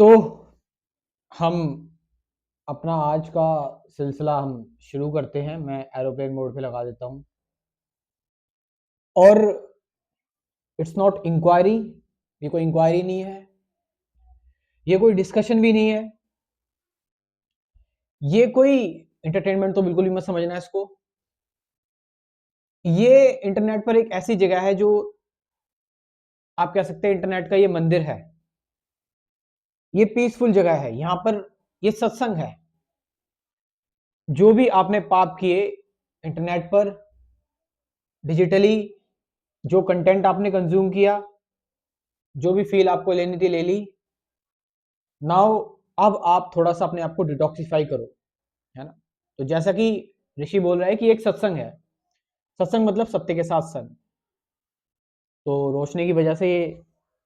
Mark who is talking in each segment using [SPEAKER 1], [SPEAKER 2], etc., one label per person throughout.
[SPEAKER 1] तो हम अपना आज का सिलसिला हम शुरू करते हैं। मैं एरोप्लेन मोड पे लगा देता हूँ। और इट्स नॉट इंक्वायरी, ये कोई इंक्वायरी नहीं है, ये कोई डिस्कशन भी नहीं है, ये कोई एंटरटेनमेंट तो बिल्कुल भी मत समझना इसको। ये इंटरनेट पर एक ऐसी जगह है जो आप कह सकते हैं इंटरनेट का ये मंदिर है। ये पीसफुल जगह है, यहाँ पर ये सत्संग है। जो भी आपने पाप किए इंटरनेट पर डिजिटली, जो कंटेंट आपने कंज्यूम किया, जो भी फील आपको लेनी थी ले ली। नाउ अब आप थोड़ा सा अपने आप को डिटॉक्सिफाई करो, है ना। तो जैसा कि ऋषि बोल रहा है कि एक सत्संग है। सत्संग मतलब सत्य के साथ संग। तो रोशनी की वजह से ये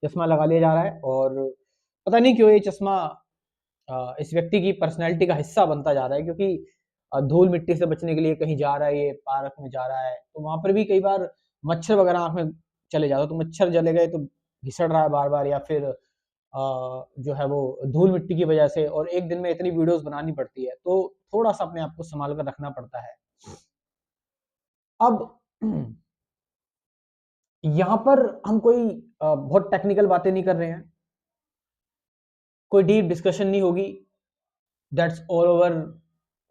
[SPEAKER 1] चश्मा लगा लिया जा रहा है और पता नहीं क्यों ये चश्मा इस व्यक्ति की पर्सनैलिटी का हिस्सा बनता जा रहा है, क्योंकि धूल मिट्टी से बचने के लिए कहीं जा रहा है, ये पार्क में जा रहा है, तो वहां पर भी कई बार मच्छर वगैरह आंख में चले जाते, तो मच्छर जले गए तो घिसड़ रहा है बार बार, या फिर जो है वो धूल मिट्टी की वजह से। और एक दिन में इतनी वीडियोस बनानी पड़ती है, तो थोड़ा सा अपने आप को संभाल कर रखना पड़ता है। अब यहाँ पर हम कोई बहुत टेक्निकल बातें नहीं कर रहे हैं, कोई डीप डिस्कशन नहीं होगी, दैट्स ऑल ओवर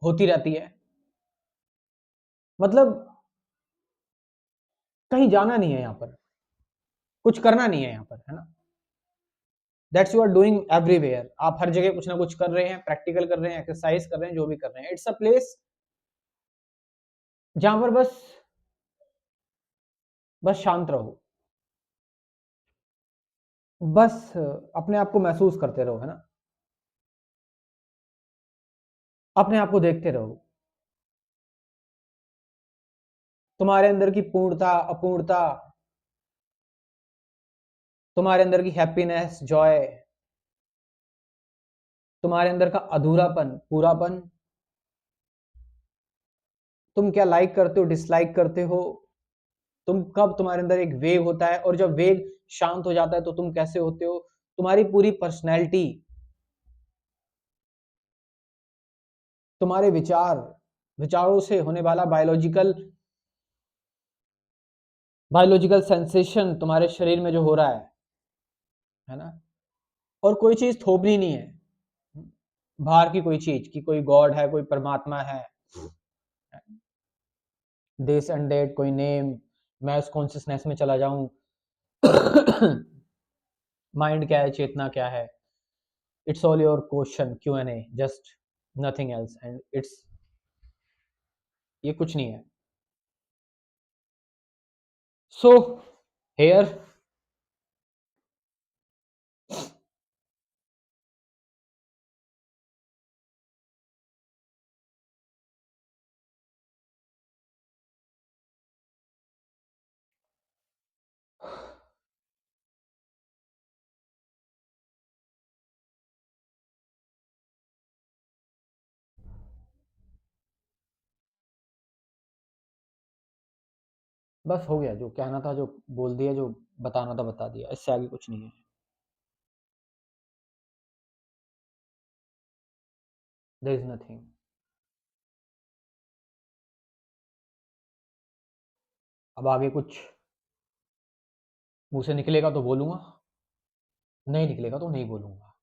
[SPEAKER 1] होती रहती है। मतलब कहीं जाना नहीं है यहाँ पर, कुछ करना नहीं है यहाँ पर, है ना। That's you are doing everywhere. आप हर जगह कुछ ना कुछ कर रहे हैं, प्रैक्टिकल कर रहे हैं, एक्सरसाइज कर रहे हैं, जो भी कर रहे हैं। इट्स अ प्लेस जहां पर बस शांत रहो, बस अपने आप को महसूस करते रहो, है ना। अपने आप को देखते रहो, तुम्हारे अंदर की पूर्णता अपूर्णता, तुम्हारे अंदर की हैप्पीनेस जॉय, तुम्हारे अंदर का अधूरापन पूरापन, तुम क्या लाइक करते हो डिसलाइक करते हो, तुम कब तुम्हारे अंदर एक वेग होता है और जब वेग शांत हो जाता है तो तुम कैसे होते हो, तुम्हारी पूरी पर्सनैलिटी, तुम्हारे विचारों से होने वाला बायोलॉजिकल सेंसेशन तुम्हारे शरीर में जो हो रहा है ना। और कोई चीज थोपनी नहीं है, बाहर की कोई चीज कि कोई गॉड है, कोई परमात्मा है, दिस एंड डेट, कोई नेम, मैं उस कॉन्शियसनेस में चला जाऊं। माइंड क्या है, चेतना क्या है, it's all your question Q N A, just nothing else. And it's, ये कुछ नहीं है। सो हेयर बस हो गया, जो कहना था जो बोल दिया, जो बताना था बता दिया, इससे आगे कुछ नहीं है। There is nothing. अब आगे कुछ मुंह से निकलेगा तो बोलूंगा, नहीं निकलेगा तो नहीं बोलूंगा।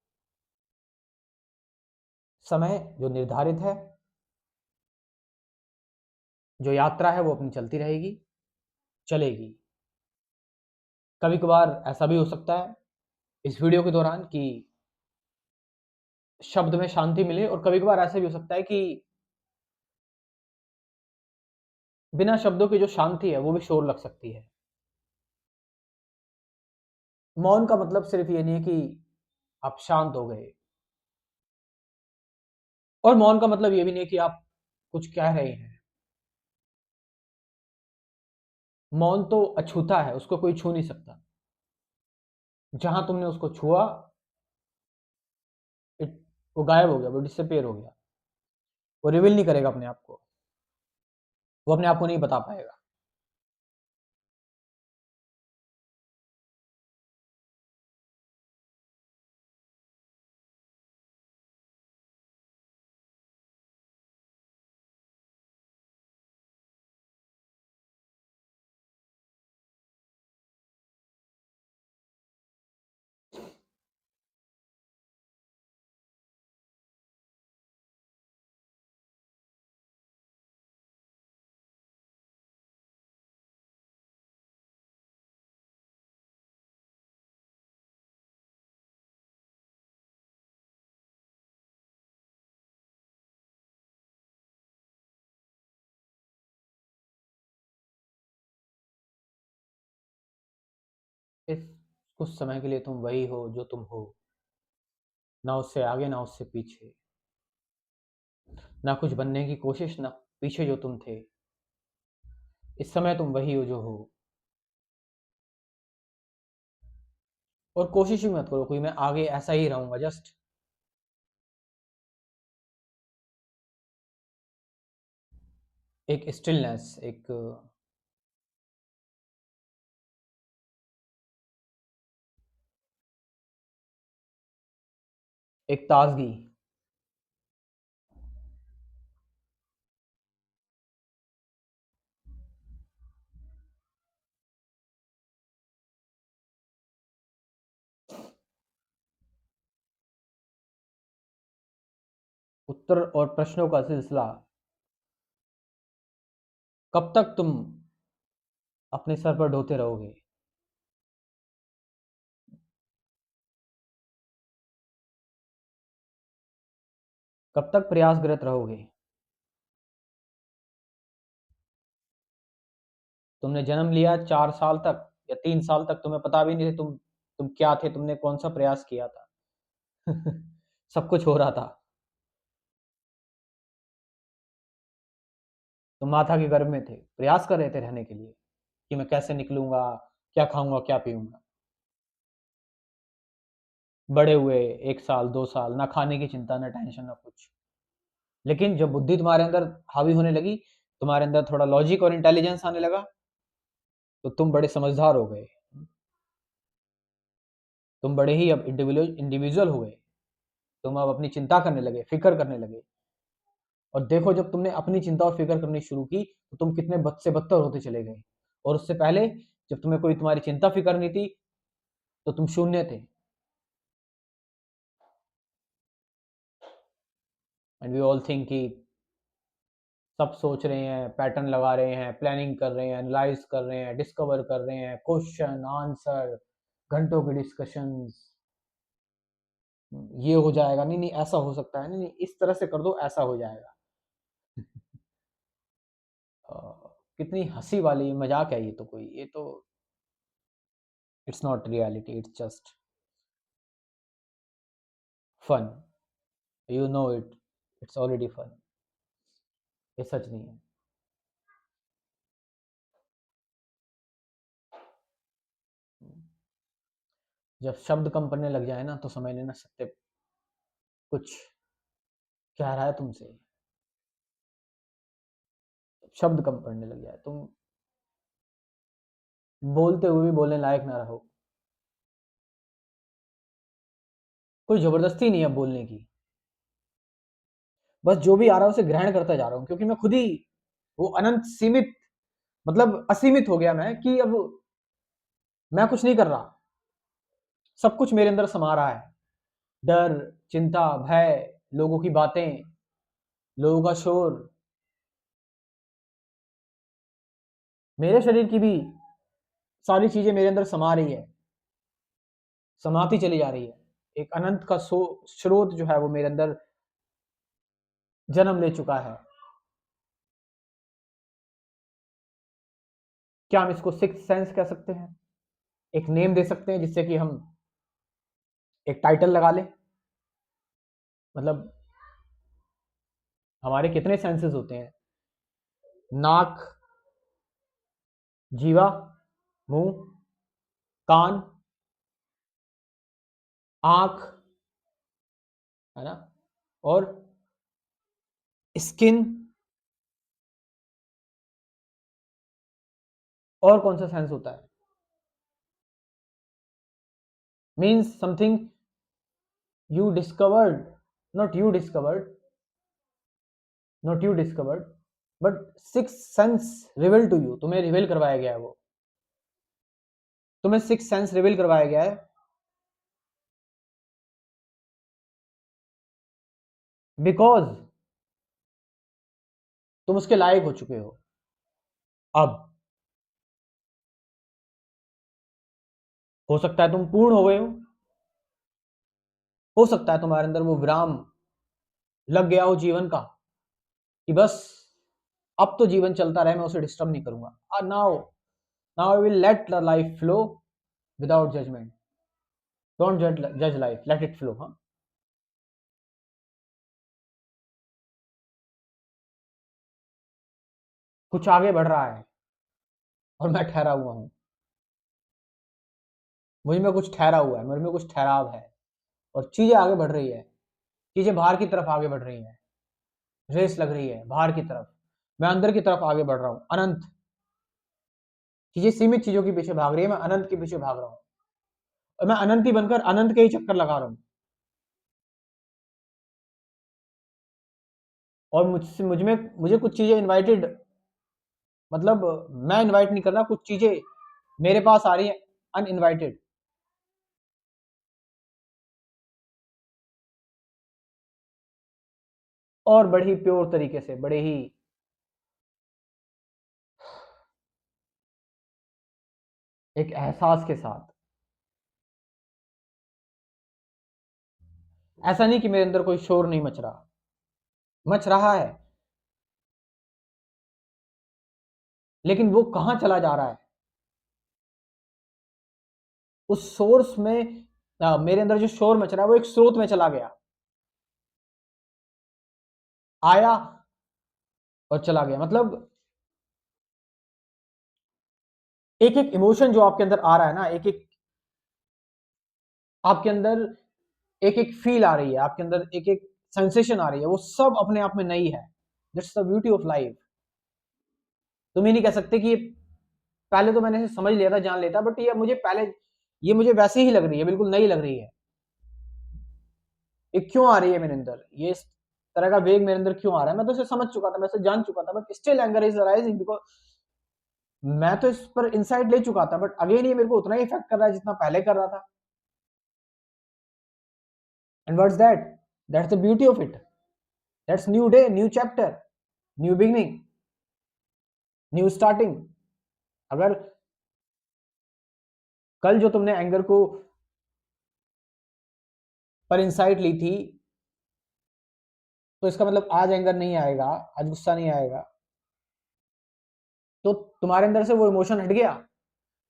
[SPEAKER 1] समय जो निर्धारित है, जो यात्रा है वो अपनी चलती रहेगी, चलेगी। कभी कभार ऐसा भी हो सकता है इस वीडियो के दौरान कि शब्द में शांति मिले, और कभी कभार ऐसा भी हो सकता है कि बिना शब्दों की जो शांति है वो भी शोर लग सकती है। मौन का मतलब सिर्फ ये नहीं है कि आप शांत हो गए, और मौन का मतलब ये भी नहीं है कि आप कुछ कह रहे हैं। मौन तो अछूता है, उसको कोई छू नहीं सकता। जहां तुमने उसको छुआ, इट वो गायब हो गया, वो डिसअपियर हो गया। वो रिवील नहीं करेगा अपने आप को, वो अपने आप को नहीं बता पाएगा। इस कुछ समय के लिए तुम वही हो जो तुम हो, ना उससे आगे ना उससे पीछे, ना कुछ बनने की कोशिश ना पीछे जो तुम थे। इस समय तुम वही हो जो हो, और कोशिश ही मत करो कोई मैं आगे ऐसा ही रहूंगा। जस्ट एक स्टिलनेस, एक ताजगी। उत्तर और प्रश्नों का सिलसिला। कब तक तुम अपने सर पर ढोते रहोगे? कब तक प्रयासरत रहोगे? तुमने जन्म लिया 4 साल तक या 3 साल तक तुम्हें पता भी नहीं थे तुम क्या थे, तुमने कौन सा प्रयास किया था। सब कुछ हो रहा था। तुम माता के गर्भ में थे, प्रयास कर रहे थे रहने के लिए कि मैं कैसे निकलूंगा, क्या खाऊंगा क्या पीऊंगा। बड़े हुए 1 साल 2 साल, ना खाने की चिंता, ना टेंशन, ना कुछ। लेकिन जब बुद्धि तुम्हारे अंदर हावी होने लगी, तुम्हारे अंदर थोड़ा लॉजिक और इंटेलिजेंस आने लगा, तो तुम बड़े समझदार हो गए। तुम बड़े ही अब इंडिविजुअल हो गए। तुम अब अपनी चिंता करने लगे, फिक्र करने लगे। और देखो, जब तुमने अपनी चिंता और फिक्र करनी शुरू की, तो तुम कितने बद से बदतर होते चले गए। और उससे पहले, जब तुम्हें कोई तुम्हारी चिंता फिक्र नहीं थी, तो तुम शून्य थे। एंड वी ऑल थिंक कि सब सोच रहे हैं, पैटर्न लगा रहे हैं, प्लानिंग कर रहे हैं, एनालाइज कर रहे हैं, डिस्कवर कर रहे हैं, क्वेश्चन आंसर, घंटों की डिस्कशंस। ये हो जाएगा, नहीं नहीं ऐसा हो सकता है, नहीं नहीं इस तरह से कर दो ऐसा हो जाएगा। अ, कितनी हंसी वाली मजाक है ये तो। कोई ये तो it's not reality, it's just fun. You know it, it's already fun. ये सच नहीं है। जब शब्द कम पड़ने लग जाए ना, तो समझ लेना सत्य कुछ कह रहा है तुमसे। शब्द कम पड़ने लग जाए, तुम बोलते हुए भी बोलने लायक ना रहो। कोई जबरदस्ती नहीं है बोलने की। बस जो भी आ रहा है उसे ग्रहण करता जा रहा हूँ, क्योंकि मैं खुद ही वो अनंत सीमित, मतलब असीमित हो गया मैं, कि अब मैं कुछ नहीं कर रहा। सब कुछ मेरे अंदर समा रहा है। डर, चिंता, भय, लोगों की बातें, लोगों का शोर, मेरे शरीर की भी सारी चीजें मेरे अंदर समा रही है, समाती चली जा रही है। एक अनंत का स्रोत जो है वो मेरे अंदर जन्म ले चुका है। क्या हम इसको सिक्स सेंस कह सकते हैं? एक नेम दे सकते हैं जिससे कि हम एक टाइटल लगा लें। मतलब हमारे कितने सेंसेस होते हैं? नाक, जीवा, मुंह, कान, आंख, है ना, और स्किन। और कौन सा सेंस होता है? Means something you discovered, not you discovered, not you discovered, but six sense reveal to you, तुम्हें रिवील करवाया गया है वो। तुम्हें सिक्स सेंस रिवील करवाया गया है, बिकॉज तुम उसके लायक हो चुके हो। अब हो सकता है तुम पूर्ण हो गए हो सकता है तुम्हारे अंदर वो विराम लग गया हो जीवन का, कि बस अब तो जीवन चलता रहे, मैं उसे डिस्टर्ब नहीं करूंगा। Now now I will let the life flow, without judgement, don't जज लाइफ, लेट इट फ्लो। हाँ, कुछ आगे बढ़ रहा है और मैं ठहरा हुआ हूँ, मुझ में कुछ ठहरा हुआ है, मेरे में कुछ ठहराव है, और चीजें आगे बढ़ रही है, चीजें बाहर की तरफ आगे बढ़ रही हैं, रेस लग रही है बाहर की तरफ, मैं अंदर की तरफ आगे बढ़ रहा हूँ, अनंत चीजें सीमित चीजों के पीछे भाग रही है, मैं अनंत के पीछे भाग रहा हूँ, और मैं अनंत ही बनकर अनंत के ही चक्कर लगा रहा हूँ। और मुझसे मुझे कुछ चीजें इनवाइटेड, मतलब मैं इनवाइट नहीं कर रहा, कुछ चीजें मेरे पास आ रही है अनइनवाइटेड, और बड़े ही प्योर तरीके से, बड़े ही एक एहसास के साथ। ऐसा नहीं कि मेरे अंदर कोई शोर नहीं मच रहा, मच रहा है, लेकिन वो कहां चला जा रहा है, उस सोर्स में मेरे अंदर जो शोर मच रहा है वो एक स्रोत में चला गया, आया और चला गया। मतलब एक एक इमोशन जो आपके अंदर आ रहा है ना, एक एक आपके अंदर एक एक फील आ रही है, आपके अंदर एक एक सेंसेशन आ रही है, वो सब अपने आप में नई है। That's the beauty of life. तुम ये नहीं कह सकते कि ये पहले तो मैंने इसे समझ लिया था, जान लेता, बट ये मुझे वैसे ही लग रही है, बिल्कुल नई लग रही है। ये क्यों आ रही है मेरे अंदर, ये इस तरह का वेग मेरे अंदर क्यों आ रहा है, मैं तो इसे समझ चुका था, मैं इसे जान चुका था, but still anger is arising because मैं तो इस पर इंसाइट ले चुका था, बट अगेन ये मेरे को उतना ही इफेक्ट कर रहा है जितना पहले कर रहा था। And what's that, that's the beauty of it, that's new day, new chapter, new beginning, new starting. अगर कल जो तुमने एंगर को पर इंसाइट ली थी, तो इसका मतलब आज एंगर नहीं आएगा, आज गुस्सा नहीं आएगा, तो तुम्हारे अंदर से वो इमोशन हट गया,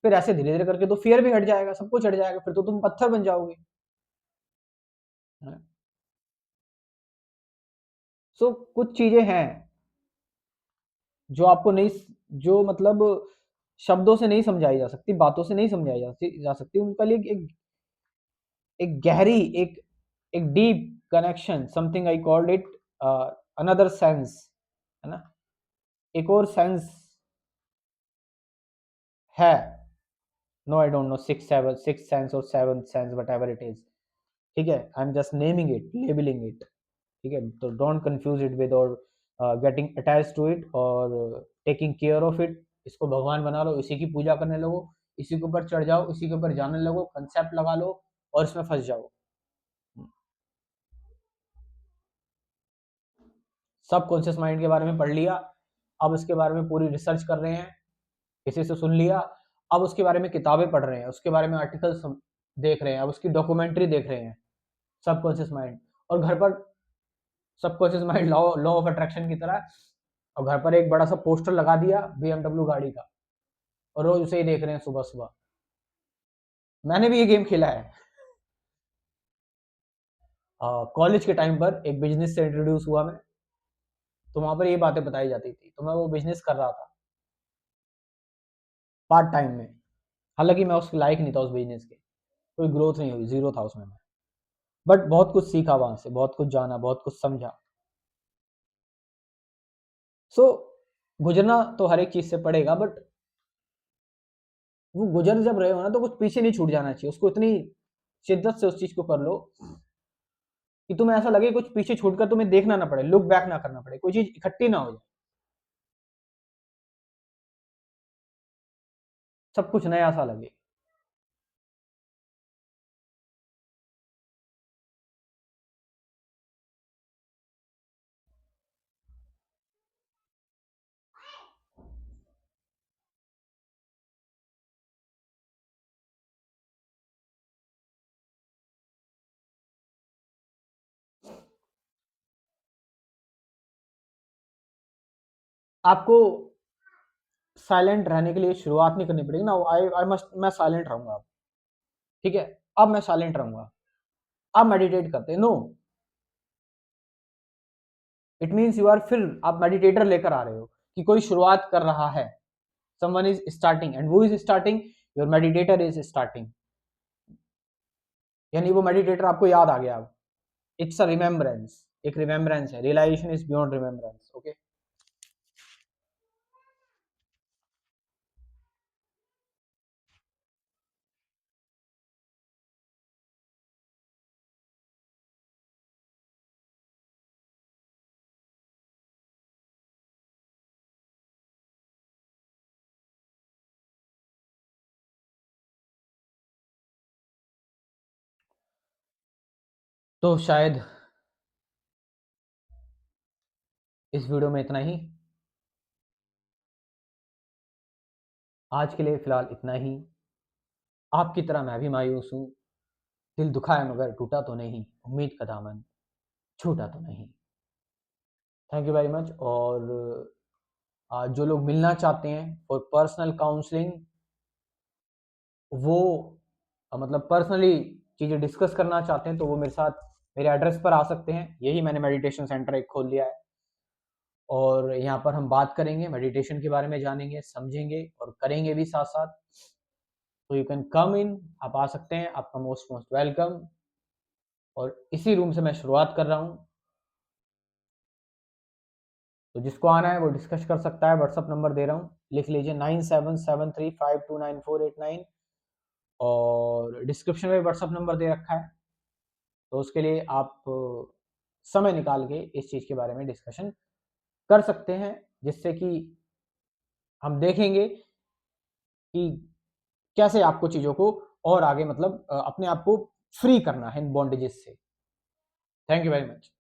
[SPEAKER 1] फिर ऐसे धीरे धीरे करके तो फियर भी हट जाएगा, सब कुछ हट जाएगा, फिर तो तुम पत्थर बन जाओगे। सो कुछ चीजें हैं जो आपको नहीं, जो मतलब शब्दों से नहीं समझाई जा सकती, बातों से नहीं समझाई जा सकती, उनका लिए एक गहरी, एक deep connection, something I called it another sense, है ना, एक और सेंस है। No I don't know, six sense और seven sense, whatever it is, ठीक है, I am just naming it, labeling it, ठीक है, तो डोंट कंफ्यूज इट विद और गेटिंग अटैच टू इट और टेकिंग केयर ऑफ इट। इसको भगवान बना लो, इसी की पूजा करने लगो, इसी के ऊपर चढ़ जाओ, इसी के ऊपर जाने लगो, कंसेप्ट लगा लो और इसमें फंस जाओ। सब कॉन्शियस माइंड के बारे में पढ़ लिया, अब उसके बारे में पूरी रिसर्च कर रहे हैं, किसी से सुन लिया, अब उसके बारे में किताबें पढ़ रहे हैं, उसके बारे में आर्टिकल्स देख रहे हैं, अब उसकी डॉक्यूमेंट्री देख रहे हैं, सबकॉन्शियस माइंड। और घर पर subconscious mind law law of attraction की तरह, और घर पर एक बड़ा सा पोस्टर लगा दिया BMW गाड़ी का, और रोज उसे ही देख रहे हैं सुबह सुबह। मैंने भी ये गेम खेला है, कॉलेज के टाइम पर एक बिजनेस से इंट्रोड्यूस हुआ मैं, तो वहां पर ये बातें बताई जाती थी, तो मैं वो बिजनेस कर रहा था पार्ट टाइम में, हालांकि मैं उसके लायक नहीं था उस बिजनेस के, कोई ग्रोथ नहीं हुई, जीरो था उसमें मैं, बट बहुत कुछ सीखा वहां से, बहुत कुछ जाना, बहुत कुछ समझा। सो गुजरना तो हर एक चीज से पड़ेगा, बट वो गुजर जब रहे हो ना, तो कुछ पीछे नहीं छूट जाना चाहिए, उसको इतनी शिद्दत से उस चीज को कर लो कि तुम्हें ऐसा लगे कुछ पीछे छूटकर तुम्हें देखना ना पड़े, लुक बैक ना करना पड़े, कोई चीज इकट्ठी ना हो जाए, सब कुछ नया सा लगे। आपको साइलेंट रहने के लिए शुरुआत नहीं करनी पड़ेगी ना, आई आई मस्ट मैं साइलेंट रहूंगा, ठीक है, अब मैं साइलेंट रहूंगा, आप मेडिटेट करते हैं, no, it means you are, फिर आप मेडिटेटर लेकर आ रहे हो कि कोई शुरुआत कर रहा है, someone is starting and who is starting, your meditator is starting, यानी वो मेडिटेटर आपको याद आ गया अब, इट्स अ रिमेम्बरेंस, एक रिमेम्बरेंस है, realisation is beyond remembrance, okay. तो शायद इस वीडियो में इतना ही, आज के लिए फिलहाल इतना ही। आपकी तरह मैं भी मायूस हूँ, दिल दुखा है मगर टूटा तो नहीं, उम्मीद का दामन छूटा तो नहीं। Thank you very much. और जो लोग मिलना चाहते हैं फॉर पर्सनल काउंसलिंग, वो मतलब पर्सनली चीज़ें डिस्कस करना चाहते हैं, तो वो मेरे साथ मेरे एड्रेस पर आ सकते हैं, यही मैंने मेडिटेशन सेंटर एक खोल लिया है, और यहाँ पर हम बात करेंगे, मेडिटेशन के बारे में जानेंगे, समझेंगे और करेंगे भी साथ साथ। तो यू कैन कम इन, आप आ सकते हैं, आपका मोस्ट मोस्ट वेलकम। और इसी रूम से मैं शुरुआत कर रहा हूँ, तो जिसको आना है वो डिस्कस कर सकता है, व्हाट्सअप नंबर दे रहा हूँ, लिख लीजिए 9773529489, और डिस्क्रिप्शन में व्हाट्सअप नंबर दे रखा है, तो उसके लिए आप समय निकाल के इस चीज़ के बारे में डिस्कशन कर सकते हैं, जिससे कि हम देखेंगे कि कैसे आपको चीज़ों को और आगे मतलब अपने आप को फ्री करना है इन बॉन्डेजेस से। Thank you very much.